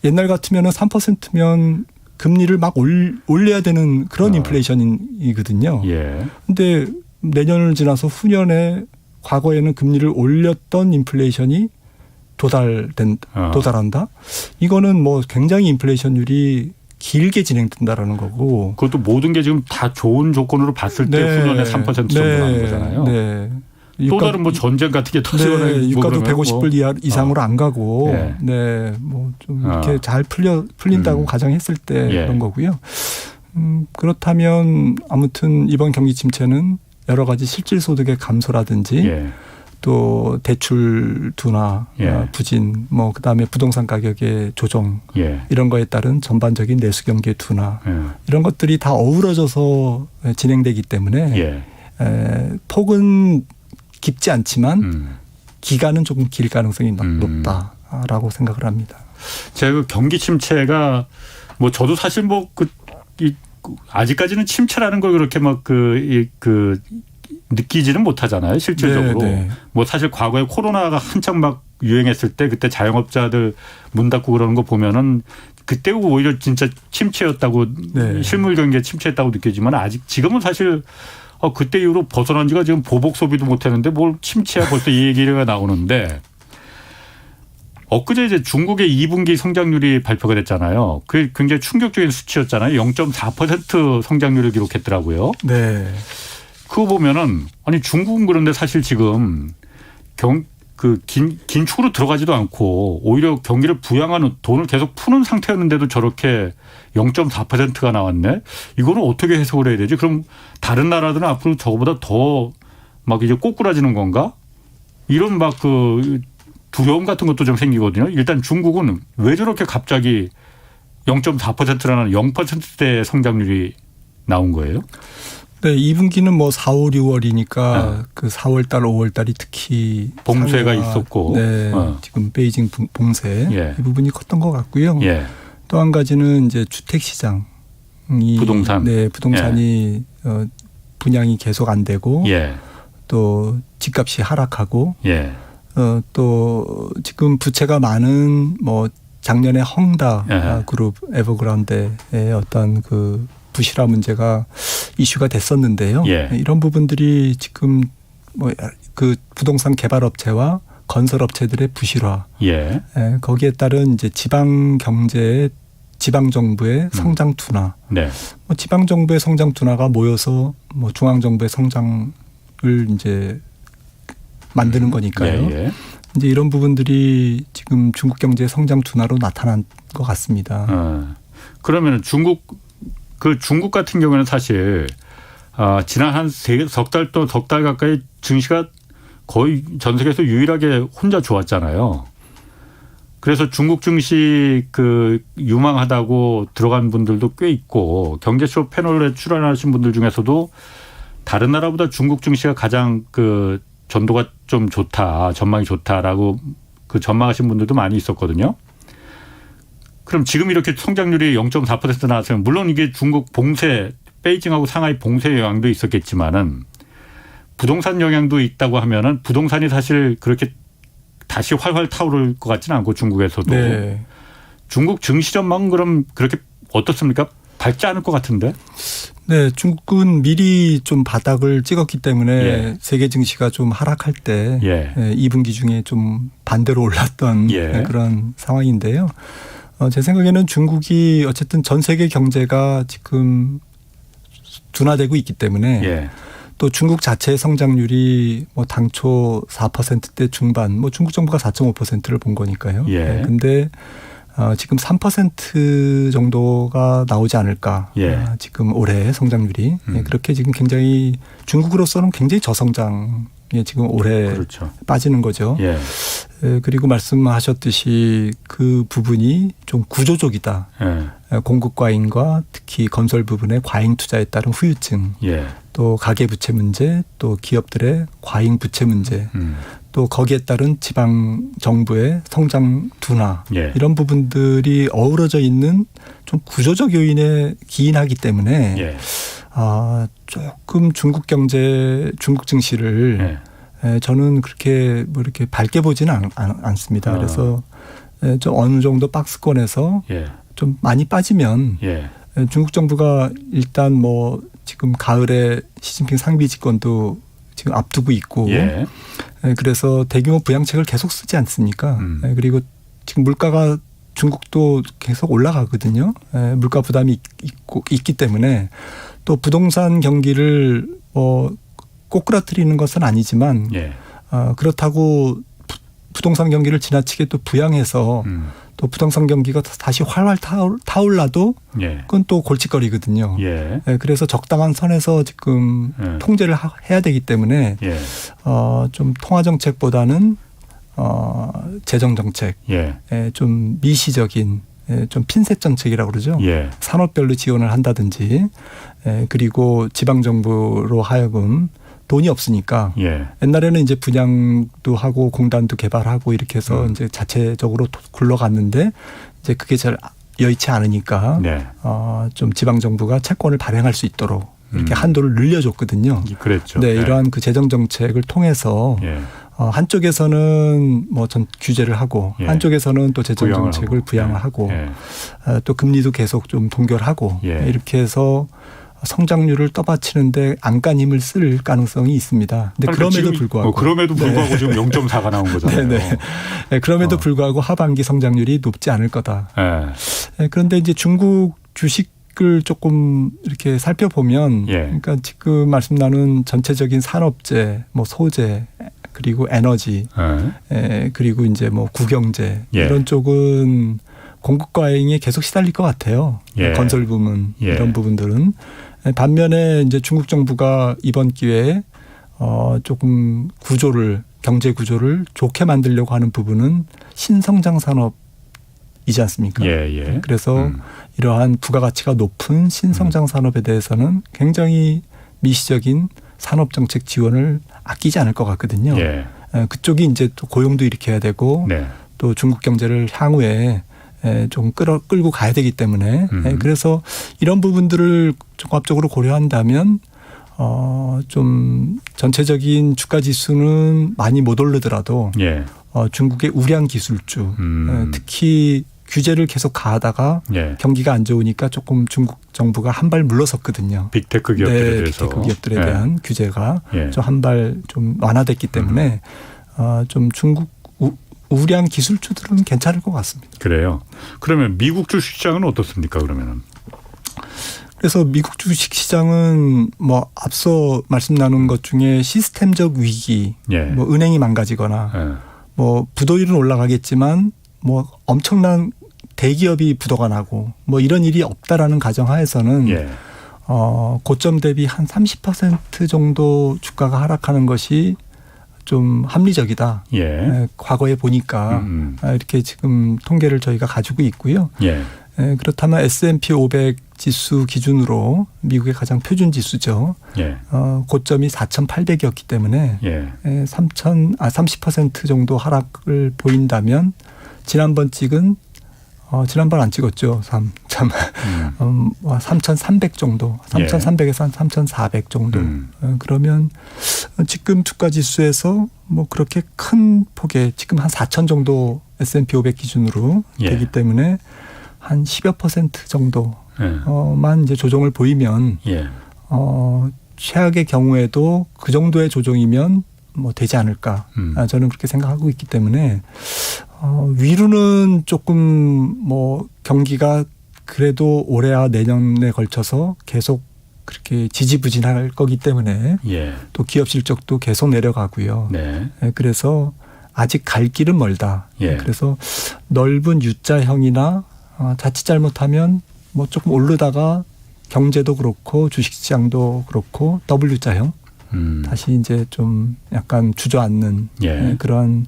옛날 같으면 3%면 금리를 막 올려야 되는 그런 인플레이션이거든요. 그런데 내년을 지나서 후년에 과거에는 금리를 올렸던 인플레이션이 도달한다. 이거는 굉장히 인플레이션율이 길게 진행된다라는 거고. 그것도 모든 게 지금 다 좋은 조건으로 봤을 때 후년에 3% 정도 나는 거잖아요. 또 다른 뭐 전쟁 같은 게 터지거나 네, 유가도 뭐 150불 이상으로 안 가고 예. 네, 뭐 좀 이렇게 잘 풀린다고 가정했을 때 예. 그런 거고요. 그렇다면 아무튼 이번 경기 침체는 여러 가지 실질 소득의 감소라든지 예. 또 대출 둔화, 예. 부진, 뭐 그다음에 부동산 가격의 조정 예. 이런 거에 따른 전반적인 내수 경기의 둔화 예. 이런 것들이 다 어우러져서 진행되기 때문에 예. 폭은 깊지 않지만 기간은 조금 길 가능성이 높다라고 생각을 합니다. 제가 그 경기 침체가 뭐 저도 사실 뭐 아직까지는 침체라는 걸 그렇게 막 느끼지는 못하잖아요. 실질적으로. 네, 네. 뭐 사실 과거에 코로나가 한창 막 유행했을 때 그때 자영업자들 문 닫고 그러는 거 보면은 그때 오히려 진짜 침체였다고 네. 실물 경기에 침체했다고 느끼지만 아직 지금은 사실 그때 이후로 벗어난 지가 지금 보복 소비도 못 했는데 뭘 침체야 벌써 이 얘기가 나오는데 엊그제 이제 중국의 2분기 성장률이 발표가 됐잖아요. 그게 굉장히 충격적인 수치였잖아요. 0.4% 성장률을 기록했더라고요. 네. 그거 보면은 아니 중국은 그런데 사실 지금 긴 축으로 들어가지도 않고 오히려 경기를 부양하는 돈을 계속 푸는 상태였는데도 저렇게 0.4%가 나왔네. 이거는 어떻게 해석을 해야 되지? 그럼 다른 나라들은 앞으로 저거보다 더 막 이제 꼬꾸라지는 건가? 이런 막 두려움 같은 것도 좀 생기거든요. 일단 중국은 왜 저렇게 갑자기 0.4%라는 0%대의 성장률이 나온 거예요? 네, 2분기는 뭐 4, 5, 6월이니까 그 4월 달, 5월 달이 특히 봉쇄가 있었고 네, 지금 베이징 봉쇄 예. 이 부분이 컸던 것 같고요. 예. 또 한 가지는 이제 주택 시장이 부동산. 네, 부동산이 분양이 계속 안 되고 예. 또 집값이 하락하고 예. 또 지금 부채가 많은 뭐 작년에 헝다 예. 그룹 에버그란데의 어떤 그 부실화 문제가 이슈가 됐었는데요. 예. 이런 부분들이 지금 뭐 그 부동산 개발 업체와 건설 업체들의 부실화, 예. 거기에 따른 이제 지방 경제의 지방 정부의 성장 둔화, 네. 뭐 지방 정부의 성장 둔화가 모여서 뭐 중앙 정부의 성장을 이제 만드는 거니까요. 예. 예. 이제 이런 부분들이 지금 중국 경제의 성장 둔화로 나타난 것 같습니다. 그러면 중국 같은 경우는 사실 지난 한 석 달 가까이 증시가 거의 전 세계에서 유일하게 혼자 좋았잖아요. 그래서 중국 증시 유망하다고 들어간 분들도 꽤 있고 경제쇼 패널에 출연하신 분들 중에서도 다른 나라보다 중국 증시가 가장 전도가 좀 좋다, 전망이 좋다라고 전망하신 분들도 많이 있었거든요. 그럼 지금 이렇게 성장률이 0.4% 나왔으면 물론 이게 중국 봉쇄, 베이징하고 상하이 봉쇄 영향도 있었겠지만은 부동산 영향도 있다고 하면은 부동산이 사실 그렇게 다시 활활 타오를 것 같지는 않고 중국에서도. 네. 중국 증시 전망은 그럼 그렇게 어떻습니까? 밝지 않을 것 같은데. 네, 중국은 미리 좀 바닥을 찍었기 때문에 예. 세계 증시가 좀 하락할 때 예. 2분기 중에 좀 반대로 올랐던 예. 그런 상황인데요. 제 생각에는 중국이 어쨌든 전 세계 경제가 지금 둔화되고 있기 때문에 예. 또 중국 자체의 성장률이 뭐 당초 4%대 중반, 뭐 중국 정부가 4.5%를 본 거니까요. 예. 근데 지금 3% 정도가 나오지 않을까. 예. 지금 올해 성장률이 그렇게 지금 굉장히 중국으로서는 굉장히 저성장에 지금 올해 그렇죠. 빠지는 거죠. 예. 그리고 말씀하셨듯이 그 부분이 좀 구조적이다. 예. 공급 과잉과 특히 건설 부분의 과잉 투자에 따른 후유증, 예. 또 가계 부채 문제, 또 기업들의 과잉 부채 문제, 또 거기에 따른 지방 정부의 성장 둔화 예. 이런 부분들이 어우러져 있는 좀 구조적 요인에 기인하기 때문에 예. 조금 중국 경제, 중국 증시를 저는 그렇게 뭐 이렇게 밝게 보지는 않습니다. 그래서 좀 어느 정도 박스권에서 예. 좀 많이 빠지면 예. 중국 정부가 일단 뭐 지금 가을에 시진핑 상비 집권도 지금 앞두고 있고 예. 그래서 대규모 부양책을 계속 쓰지 않습니까? 그리고 지금 물가가 중국도 계속 올라가거든요. 물가 부담이 있기 때문에 또 부동산 경기를 꼬꾸라뜨리는 것은 아니지만 예. 그렇다고 부동산 경기를 지나치게 또 부양해서 또 부동산 경기가 다시 활활 타올라도 예. 그건 또 골칫거리거든요. 예. 네, 그래서 적당한 선에서 지금 통제를 해야 되기 때문에 예. 좀 통화 정책보다는 재정 정책, 예. 좀 미시적인 좀 핀셋 정책이라고 그러죠. 예. 산업별로 지원을 한다든지 그리고 지방 정부로 하여금 돈이 없으니까 예. 옛날에는 이제 분양도 하고 공단도 개발하고 이렇게 해서 이제 자체적으로 굴러갔는데 이제 그게 잘 여의치 않으니까 네. 좀 지방 정부가 채권을 발행할 수 있도록 이렇게 한도를 늘려줬거든요. 그랬죠. 네, 예. 이러한 그 재정 정책을 통해서 예. 한쪽에서는 뭐 전 규제를 하고 예. 한쪽에서는 또 재정 부양을 정책을 하고. 부양을 예. 하고 예. 또 금리도 계속 좀 동결하고 예. 이렇게 해서 성장률을 떠받치는데 안간 힘을 쓸 가능성이 있습니다. 근데 그러니까 그럼에도 지금 불구하고 그럼에도 불구하고 지금 0.4가 나온 거잖아요. 네네. 네, 그럼에도 불구하고 하반기 성장률이 높지 않을 거다. 예. 네, 그런데 이제 중국 주식을 조금 이렇게 살펴보면, 예. 그러니까 지금 말씀 나눈 전체적인 산업재, 뭐 소재, 그리고 에너지, 그리고 이제 뭐 구경재 예. 이런 쪽은 공급 과잉에 계속 시달릴 것 같아요. 예. 건설 부문 예. 이런 부분들은. 반면에 이제 중국 정부가 이번 기회에 조금 경제 구조를 좋게 만들려고 하는 부분은 신성장 산업이지 않습니까? 예. 예. 그래서 이러한 부가가치가 높은 신성장 산업에 대해서는 굉장히 미시적인 산업 정책 지원을 아끼지 않을 것 같거든요. 예. 그쪽이 이제 또 고용도 일으켜야 되고 네. 또 중국 경제를 향후에 좀 끌고 가야 되기 때문에 그래서 이런 부분들을 종합적으로 고려한다면 좀 전체적인 주가 지수는 많이 못 오르더라도 예. 중국의 우량 기술주 특히 규제를 계속 가하다가 예. 경기가 안 좋으니까 조금 중국 정부가 한 발 물러섰거든요. 빅테크 기업들에 네, 대해서. 빅테크 기업들에 대한 규제가 예. 좀 한 발 좀 완화됐기 때문에 좀 중국 우량 기술주들은 괜찮을 것 같습니다. 그래요. 그러면 미국 주식시장은 어떻습니까? 그러면은. 그래서 미국 주식시장은 뭐 앞서 말씀 나눈 것 중에 시스템적 위기, 예. 뭐 은행이 망가지거나 예. 뭐 부도율은 올라가겠지만 뭐 엄청난 대기업이 부도가 나고 뭐 이런 일이 없다라는 가정하에서는 예. 고점 대비 한 30% 정도 주가가 하락하는 것이 좀 합리적이다. 예. 과거에 보니까 이렇게 지금 통계를 저희가 가지고 있고요. 예. 그렇다면 S&P 500 지수 기준으로 미국의 가장 표준 지수죠. 예. 고점이 4,800이었기 때문에 예. 30% 정도 하락을 보인다면 지난번 찍은 지난번 안 찍었죠. 3,300 정도, 3,300에서 한 3,400 정도. 그러면 지금 주가 지수에서 뭐 그렇게 큰 폭에 지금 한 4,000 정도 S&P 500 기준으로 예. 되기 때문에 한 10여 % 정도만 이제 조정을 보이면 예. 최악의 경우에도 그 정도의 조정이면 뭐 되지 않을까. 저는 그렇게 생각하고 있기 때문에 위로는 조금 뭐 경기가 그래도 올해와 내년에 걸쳐서 계속 그렇게 지지부진할 거기 때문에 예. 또 기업 실적도 계속 내려가고요. 네. 그래서 아직 갈 길은 멀다. 예. 그래서 넓은 U자형이나 자칫 잘못하면 뭐 조금 오르다가 경제도 그렇고 주식시장도 그렇고 W자형 다시 이제 좀 약간 주저앉는 예. 그런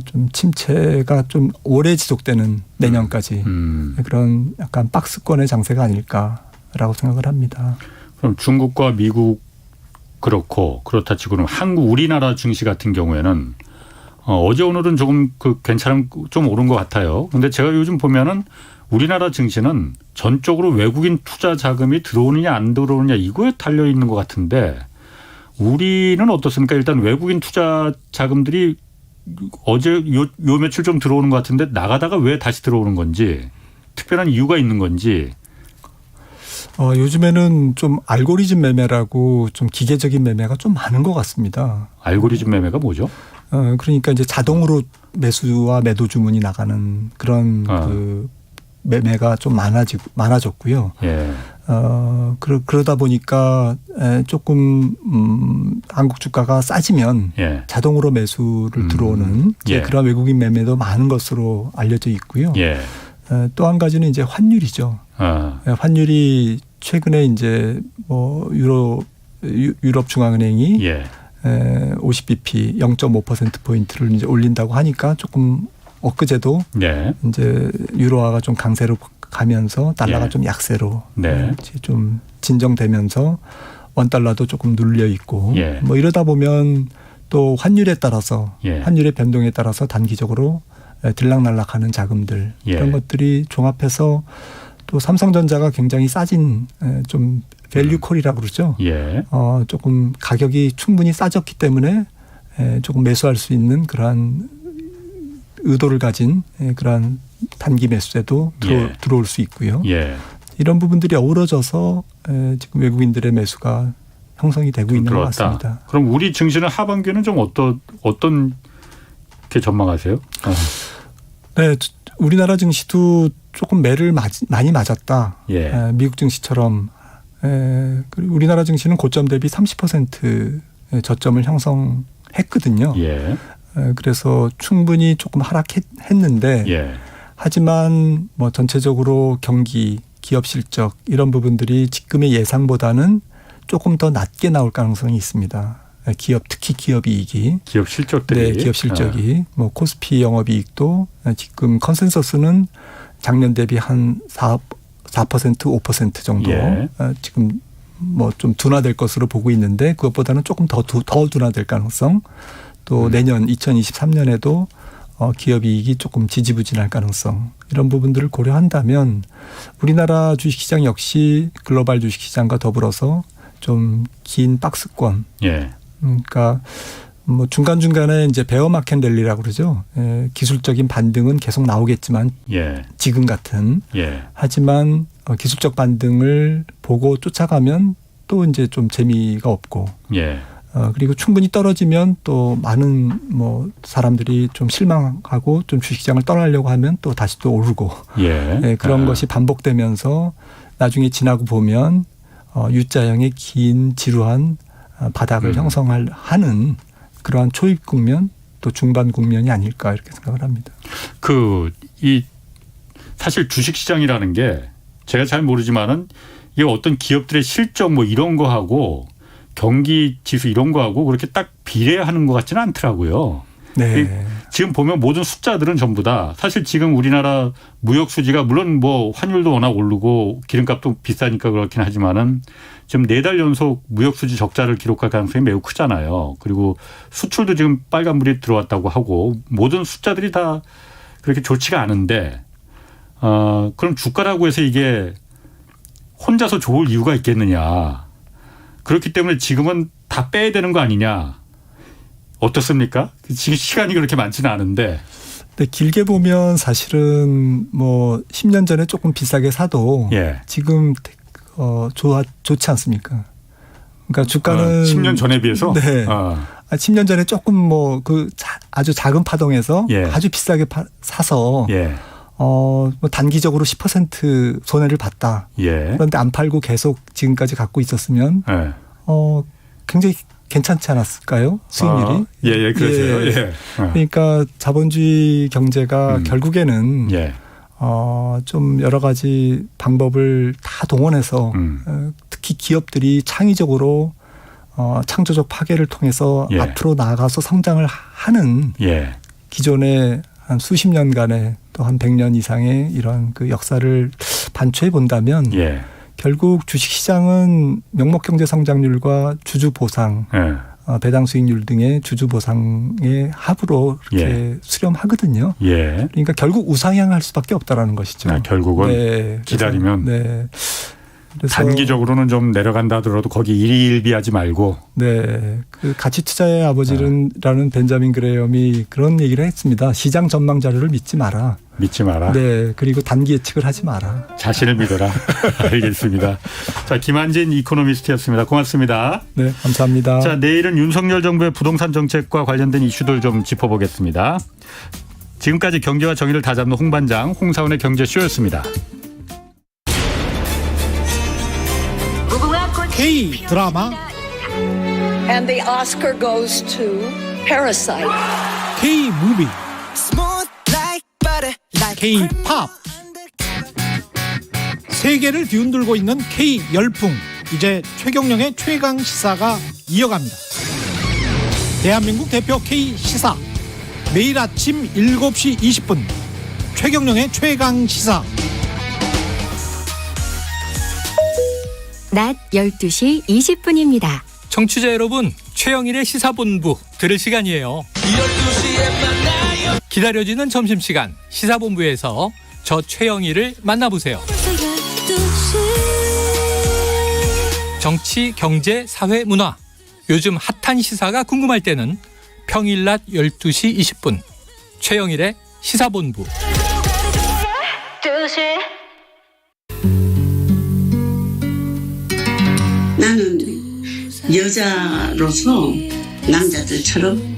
좀 침체가 좀 오래 지속되는 내년까지 그런 약간 박스권의 장세가 아닐까라고 생각을 합니다. 그럼 중국과 미국 그렇다 치고는 우리나라 증시 같은 경우에는 어제 오늘은 조금 괜찮은 좀 오른 것 같아요. 그런데 제가 요즘 보면은 우리나라 증시는 전적으로 외국인 투자 자금이 들어오느냐 안 들어오느냐 이거에 달려 있는 것 같은데 우리는 어떻습니까? 일단 외국인 투자 자금들이 어제 요 며칠 좀 들어오는 것 같은데 나가다가 왜 다시 들어오는 건지 특별한 이유가 있는 건지. 요즘에는 좀 알고리즘 매매라고 좀 기계적인 매매가 좀 많은 것 같습니다. 알고리즘 매매가 뭐죠? 그러니까 이제 자동으로 매수와 매도 주문이 나가는 그런 그 매매가 좀 많아졌고요. 예. 그러다 보니까 조금 한국 주가가 싸지면 예. 자동으로 매수를 들어오는 예. 그런 외국인 매매도 많은 것으로 알려져 있고요. 예. 또 한 가지는 이제 환율이죠. 환율이 최근에 이제 뭐 유럽 중앙은행이 예. 50bp 0.5% 포인트를 이제 올린다고 하니까 조금 엊그제도 예. 이제 유로화가 좀 강세로 가면서 달러가 예. 좀 약세로 네. 이제 좀 진정되면서 원 달러도 조금 눌려 있고 예. 뭐 이러다 보면 또 환율에 따라서 예. 환율의 변동에 따라서 단기적으로 들락날락하는 자금들 예. 이런 것들이 종합해서 또 삼성전자가 굉장히 싸진 좀 밸류콜이라고 그러죠. 예. 조금 가격이 충분히 싸졌기 때문에 조금 매수할 수 있는 그러한 의도를 가진 그러한 단기 매수에도 들어올 수 있고요. 예. 이런 부분들이 어우러져서 지금 외국인들의 매수가 형성이 되고 있는 것 같습니다. 그럼 우리 증시는 하반기는 좀 어떤 게 전망하세요? 네, 우리나라 증시도 조금 매를 많이 맞았다. 예. 미국 증시처럼 그리고 우리나라 증시는 고점 대비 30% 저점을 형성했거든요. 예. 그래서 충분히 조금 하락했는데 예. 하지만 뭐 전체적으로 경기, 기업 실적 이런 부분들이 지금의 예상보다는 조금 더 낮게 나올 가능성이 있습니다. 특히 기업 이익이. 기업 실적들이. 네, 기업 실적이. 뭐 코스피 영업이익도 지금 컨센서스는 작년 대비 한 4%, 5% 정도 예. 지금 뭐 좀 둔화될 것으로 보고 있는데 그것보다는 조금 더 둔화될 가능성 또 내년 2023년에도 기업 이익이 조금 지지부진할 가능성 이런 부분들을 고려한다면 우리나라 주식시장 역시 글로벌 주식시장과 더불어서 좀 긴 박스권 예. 그러니까 뭐 중간중간에 이제 베어 마켓 랠리라고 그러죠. 기술적인 반등은 계속 나오겠지만 예. 지금 같은 예. 하지만 기술적 반등을 보고 쫓아가면 또 이제 좀 재미가 없고 예. 그리고 충분히 떨어지면 또 많은 뭐 사람들이 좀 실망하고 좀 주식시장을 떠나려고 하면 또 다시 또 오르고 예. 그런 것이 반복되면서 나중에 지나고 보면 U자형의 긴 지루한 바닥을 형성하는 그러한 초입 국면 또 중반 국면이 아닐까 이렇게 생각을 합니다. 사실 주식시장이라는 게 제가 잘 모르지만은 이게 어떤 기업들의 실적 뭐 이런 거하고 경기 지수 이런 거하고 그렇게 딱 비례하는 것 같지는 않더라고요. 네. 지금 보면 모든 숫자들은 전부 다 사실 지금 우리나라 무역 수지가 물론 뭐 환율도 워낙 오르고 기름값도 비싸니까 그렇긴 하지만은 지금 4달 연속 무역 수지 적자를 기록할 가능성이 매우 크잖아요. 그리고 수출도 지금 빨간불이 들어왔다고 하고 모든 숫자들이 다 그렇게 좋지가 않은데 그럼 주가라고 해서 이게 혼자서 좋을 이유가 있겠느냐. 그렇기 때문에 지금은 다 빼야 되는 거 아니냐. 어떻습니까? 지금 시간이 그렇게 많지는 않은데. 근데 길게 보면 사실은 뭐 10년 전에 조금 비싸게 사도 예. 지금 좋지 않습니까? 그러니까 주가는 10년 전에 비해서. 네. 10년 전에 조금 뭐 아주 작은 파동에서 예. 아주 비싸게 사서 예. 뭐 단기적으로 10% 손해를 봤다. 예. 그런데 안 팔고 계속 지금까지 갖고 있었으면 예. 굉장히 괜찮지 않았을까요? 수익률이. 예, 그렇죠. 예. 그러니까 자본주의 경제가 결국에는 예. 좀 여러 가지 방법을 다 동원해서 특히 기업들이 창의적으로 창조적 파괴를 통해서 예. 앞으로 나아가서 성장을 하는 예. 기존의 한 수십 년간의 또 한 100년 이상의 이런 그 역사를 반추해 본다면 예. 결국 주식시장은 명목경제 성장률과 주주 보상, 예. 배당 수익률 등의 주주 보상의 합으로 이렇게 수렴하거든요. 예. 그러니까 결국 우상향할 수밖에 없다라는 것이죠. 결국은 네. 기다리면 네. 그래서 단기적으로는 좀 내려간다 하더라도 거기 일희일비하지 말고. 네. 그 가치 투자의 아버지라는 벤자민 그레엄이 그런 얘기를 했습니다. 시장 전망 자료를 믿지 마라. 믿지 마라. 네. 그리고 단기 예측을 하지 마라. 자신을 믿어라. 알겠습니다. 자, 김한진 이코노미스트였습니다. 고맙습니다. 네. 감사합니다. 자, 내일은 윤석열 정부의 부동산 정책과 관련된 이슈들 좀 짚어보겠습니다. 지금까지 경제와 정의를 다잡는 홍반장 홍사원의 경제쇼였습니다. K 드라마, And the Oscar goes to Parasite. K 무비, K 팝. 세계를 뒤흔들고 있는 K 열풍. 이제 최경영의 최강 시사가 이어갑니다. 대한민국 대표 K 시사. 매일 아침 7시 20분. 최경영의 최강 시사. 낮 12시 20분입니다. 청취자 여러분, 최영일의 시사본부 들을 시간이에요. 기다려지는 점심시간 시사본부에서 저 최영일을 만나보세요. 정치, 경제, 사회, 문화, 요즘 핫한 시사가 궁금할 때는 평일 낮 12시 20분 최영일의 시사본부. 나는 여자로서 남자들처럼